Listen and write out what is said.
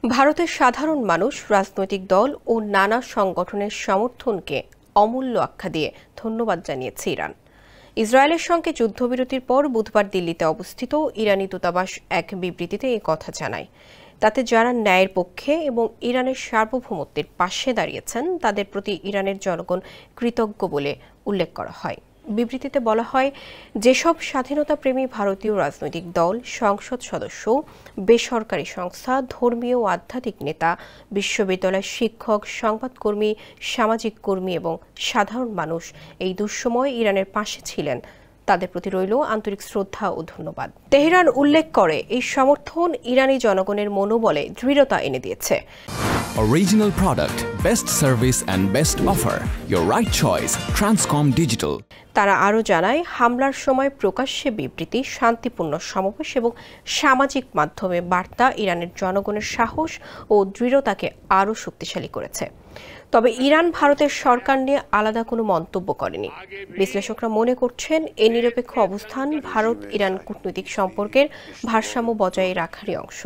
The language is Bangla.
ভারতের সাধারণ মানুষ রাজনৈতিক দল ও নানা সংগঠনের সমর্থনকে অমূল্য আখ্যা দিয়ে ধন্যবাদ জানিয়েছে ইরান। ইসরায়েলের সঙ্গে যুদ্ধবিরতির পর বুধবার দিল্লিতে অবস্থিত ইরানি দূতাবাস এক বিবৃতিতে এই কথা জানায়। তাতে যারা ন্যায়ের পক্ষে এবং ইরানের সার্বভৌমত্বের পাশে দাঁড়িয়েছেন তাদের প্রতি ইরানের জনগণ কৃতজ্ঞ বলে উল্লেখ করা হয়। বিবৃতিতে বলা হয়, যেসব স্বাধীনতাপ্রেমী ভারতীয় রাজনৈতিক দল, সংসদ সদস্য, বেসরকারি সংস্থা, ধর্মীয় ও আধ্যাত্মিক নেতা, বিশ্ববিদ্যালয়ের শিক্ষক, সংবাদকর্মী, সামাজিক কর্মী এবং সাধারণ মানুষ এই দুঃসময়ে ইরানের পাশে ছিলেন, তাদের প্রতি রইল আন্তরিক শ্রদ্ধা ও ধন্যবাদ। তেহরান উল্লেখ করে, এই সমর্থন ইরানি জনগণের মনোবলে দৃঢ়তা এনে দিয়েছে। Original product, best service and best offer. Your right choice, Transcom Digital. তারা আরও জানায়, হামলার সময় প্রকাশ্যে বিবৃতি, শান্তিপূর্ণ সমাবেশ এবং সামাজিক মাধ্যমে বার্তা ইরানের জনগণের সাহস ও দৃঢ়তাকে আরও শক্তিশালী করেছে। তবে ইরান ভারতের সরকার নিয়ে আলাদা কোনো মন্তব্য করেনি। বিশ্লেষকরা মনে করছেন, এই নিরপেক্ষ অবস্থান ভারত ইরান কূটনৈতিক সম্পর্কের ভারসাম্য বজায় রাখারই অংশ।